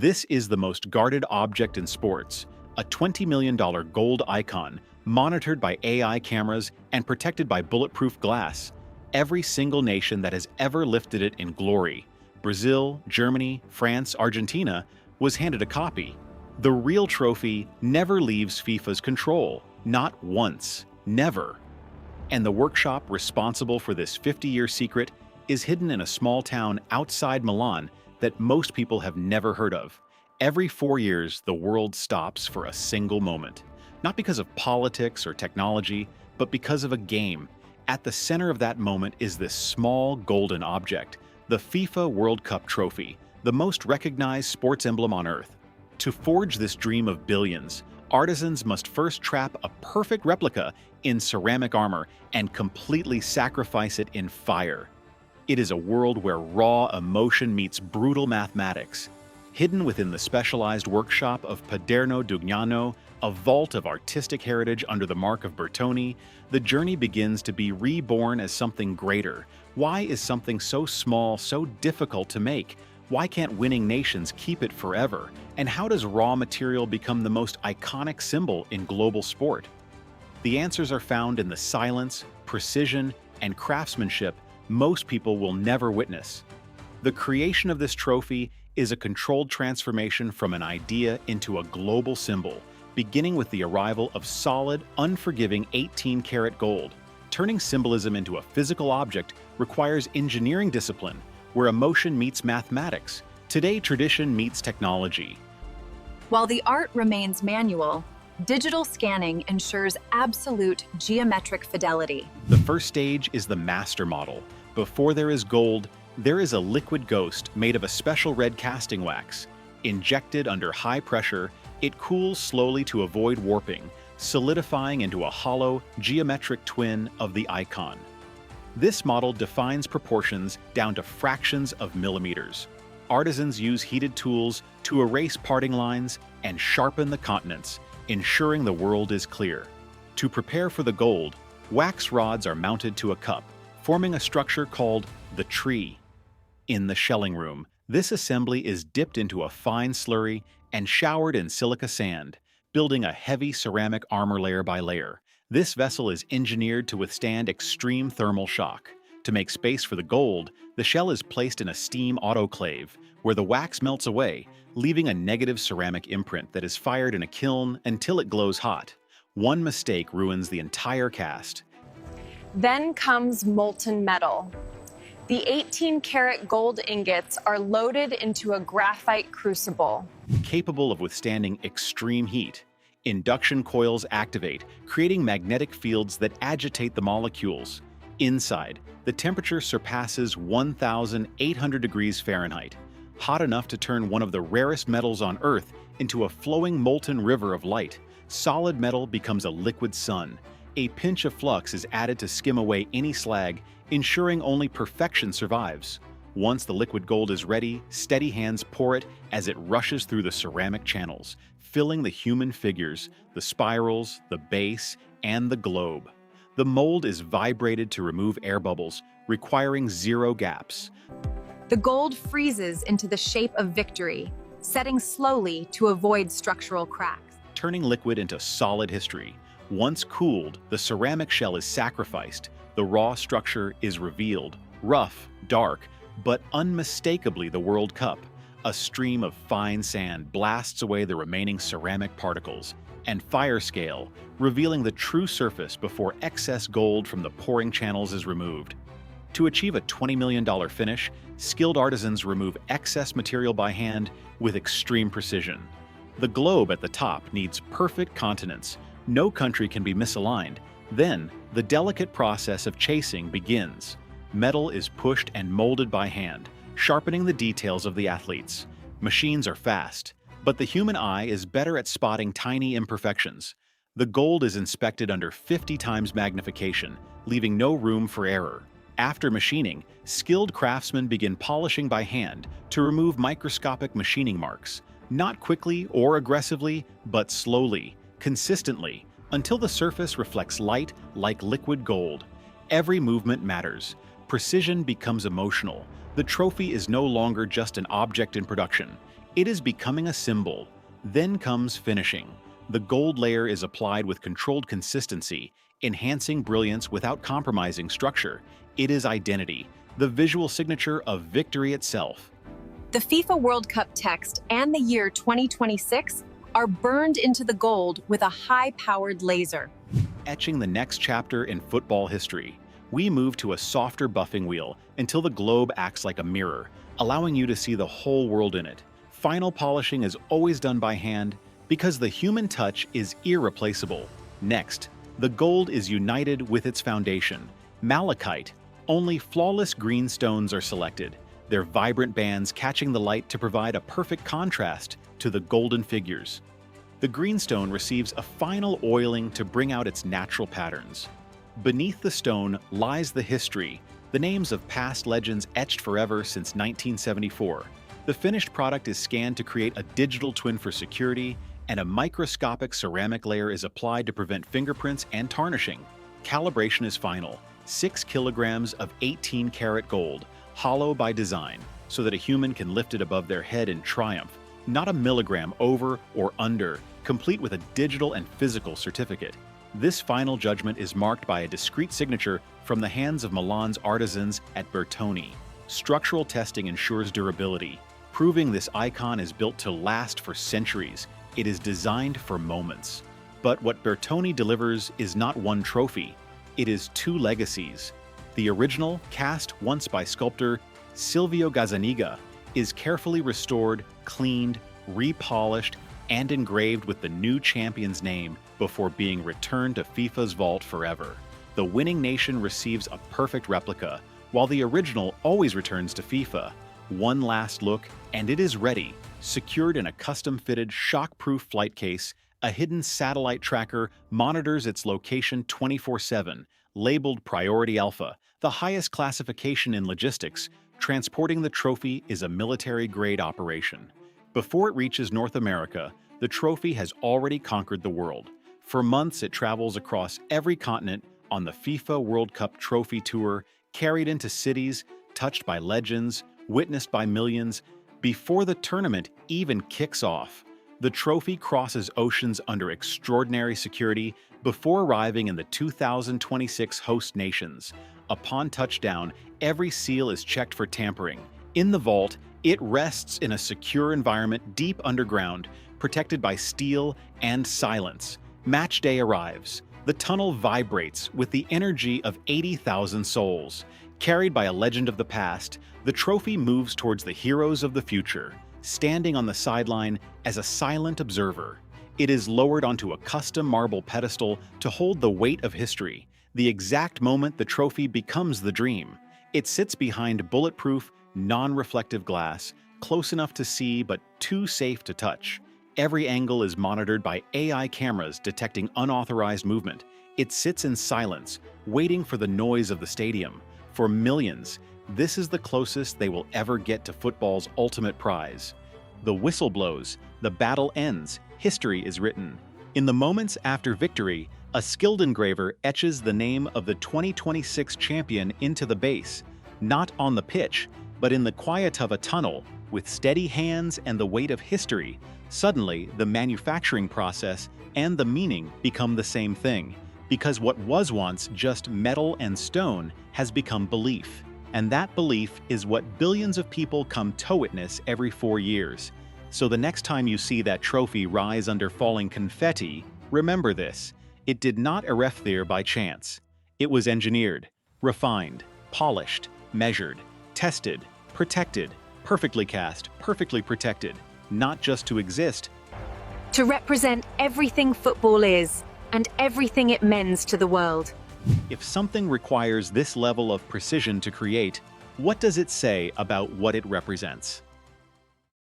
This is the most guarded object in sports, a $20 million gold icon monitored by AI cameras and protected by bulletproof glass. Every single nation that has ever lifted it in glory, Brazil, Germany, France, Argentina, was handed a copy. The real trophy never leaves FIFA's control, not once, never. And the workshop responsible for this 50-year secret is hidden in a small town outside Milan that most people have never heard of. Every 4 years, the world stops for a single moment. Not because of politics or technology, but because of a game. At the center of that moment is this small golden object, the FIFA World Cup Trophy, the most recognized sports emblem on Earth. To forge this dream of billions, artisans must first trap a perfect replica in ceramic armor and completely sacrifice it in fire. It is a world where raw emotion meets brutal mathematics. Hidden within the specialized workshop of Paderno Dugnano, a vault of artistic heritage under the mark of Bertoni, the journey begins to be reborn as something greater. Why is something so small so difficult to make? Why can't winning nations keep it forever? And how does raw material become the most iconic symbol in global sport? The answers are found in the silence, precision, and craftsmanship most people will never witness. The creation of this trophy is a controlled transformation from an idea into a global symbol, beginning with the arrival of solid, unforgiving 18-karat gold. Turning symbolism into a physical object requires engineering discipline, where emotion meets mathematics. Today, tradition meets technology. While the art remains manual, digital scanning ensures absolute geometric fidelity. The first stage is the master model. Before there is gold, there is a liquid ghost made of a special red casting wax. Injected under high pressure, it cools slowly to avoid warping, solidifying into a hollow, geometric twin of the icon. This model defines proportions down to fractions of millimeters. Artisans use heated tools to erase parting lines and sharpen the continents, ensuring the world is clear. To prepare for the gold, wax rods are mounted to a cup, forming a structure called the tree. In the shelling room, this assembly is dipped into a fine slurry and showered in silica sand, building a heavy ceramic armor layer by layer. This vessel is engineered to withstand extreme thermal shock. To make space for the gold, the shell is placed in a steam autoclave, where the wax melts away, leaving a negative ceramic imprint that is fired in a kiln until it glows hot. One mistake ruins the entire cast. Then comes molten metal. The 18-karat gold ingots are loaded into a graphite crucible. Capable of withstanding extreme heat, induction coils activate, creating magnetic fields that agitate the molecules. Inside, the temperature surpasses 1,800 degrees Fahrenheit, hot enough to turn one of the rarest metals on Earth into a flowing molten river of light. Solid metal becomes a liquid sun. A pinch of flux is added to skim away any slag, ensuring only perfection survives. Once the liquid gold is ready, steady hands pour it as it rushes through the ceramic channels, filling the human figures, the spirals, the base, and the globe. The mold is vibrated to remove air bubbles, requiring zero gaps. The gold freezes into the shape of victory, setting slowly to avoid structural cracks. Turning liquid into solid history. Once cooled, the ceramic shell is sacrificed. The raw structure is revealed, rough, dark, but unmistakably the World Cup. A stream of fine sand blasts away the remaining ceramic particles, and fire scale, revealing the true surface before excess gold from the pouring channels is removed. To achieve a $20 million finish, skilled artisans remove excess material by hand with extreme precision. The globe at the top needs perfect continence. No country can be misaligned. Then, the delicate process of chasing begins. Metal is pushed and molded by hand, sharpening the details of the athletes. Machines are fast, but the human eye is better at spotting tiny imperfections. The gold is inspected under 50 times magnification, leaving no room for error. After machining, skilled craftsmen begin polishing by hand to remove microscopic machining marks, not quickly or aggressively, but slowly, consistently, until the surface reflects light like liquid gold. Every movement matters. Precision becomes emotional. The trophy is no longer just an object in production. It is becoming a symbol. Then comes finishing. The gold layer is applied with controlled consistency, enhancing brilliance without compromising structure. It is identity, the visual signature of victory itself. The FIFA World Cup text and the year 2026 are burned into the gold with a high-powered laser. Etching the next chapter in football history, we move to a softer buffing wheel until the globe acts like a mirror, allowing you to see the whole world in it. Final polishing is always done by hand because the human touch is irreplaceable. Next, the gold is united with its foundation, malachite. Only flawless green stones are selected, their vibrant bands catching the light to provide a perfect contrast to the golden figures. The greenstone receives a final oiling to bring out its natural patterns. Beneath the stone lies the history, the names of past legends etched forever since 1974. The finished product is scanned to create a digital twin for security, and a microscopic ceramic layer is applied to prevent fingerprints and tarnishing. Calibration is final, 6 kilograms of 18-karat gold, hollow by design, so that a human can lift it above their head in triumph, not a milligram over or under, complete with a digital and physical certificate. This final judgment is marked by a discreet signature from the hands of Milan's artisans at Bertoni. Structural testing ensures durability, proving this icon is built to last for centuries. It is designed for moments. But what Bertoni delivers is not one trophy, it is 2 legacies. The original, cast once by sculptor Silvio Gazzaniga, is carefully restored, cleaned, repolished, and engraved with the new champion's name before being returned to FIFA's vault forever. The winning nation receives a perfect replica, while the original always returns to FIFA. One last look, and it is ready, secured in a custom-fitted, shock-proof flight case. A hidden satellite tracker monitors its location 24/7, labeled Priority Alpha, the highest classification in logistics. Transporting the trophy is a military-grade operation. Before it reaches North America, the trophy has already conquered the world. For months, it travels across every continent on the FIFA World Cup Trophy Tour, carried into cities, touched by legends, witnessed by millions. Before the tournament even kicks off, the trophy crosses oceans under extraordinary security before arriving in the 2026 host nations. Upon touchdown, every seal is checked for tampering. In the vault, it rests in a secure environment deep underground, protected by steel and silence. Match day arrives. The tunnel vibrates with the energy of 80,000 souls. Carried by a legend of the past, the trophy moves towards the heroes of the future, standing on the sideline as a silent observer. It is lowered onto a custom marble pedestal to hold the weight of history, the exact moment the trophy becomes the dream. It sits behind bulletproof, non-reflective glass, close enough to see but too safe to touch. Every angle is monitored by AI cameras detecting unauthorized movement. It sits in silence, waiting for the noise of the stadium. For millions, this is the closest they will ever get to football's ultimate prize. The whistle blows, the battle ends, history is written. In the moments after victory, a skilled engraver etches the name of the 2026 champion into the base, not on the pitch, but in the quiet of a tunnel. With steady hands and the weight of history, suddenly the manufacturing process and the meaning become the same thing, because what was once just metal and stone has become belief. And that belief is what billions of people come to witness every 4 years. So the next time you see that trophy rise under falling confetti, remember this: it did not erect there by chance. It was engineered, refined, polished, measured, tested, protected, perfectly cast, perfectly protected, not just to exist, To represent everything football is and everything it means to the world. If something requires this level of precision to create, what does it say about what it represents?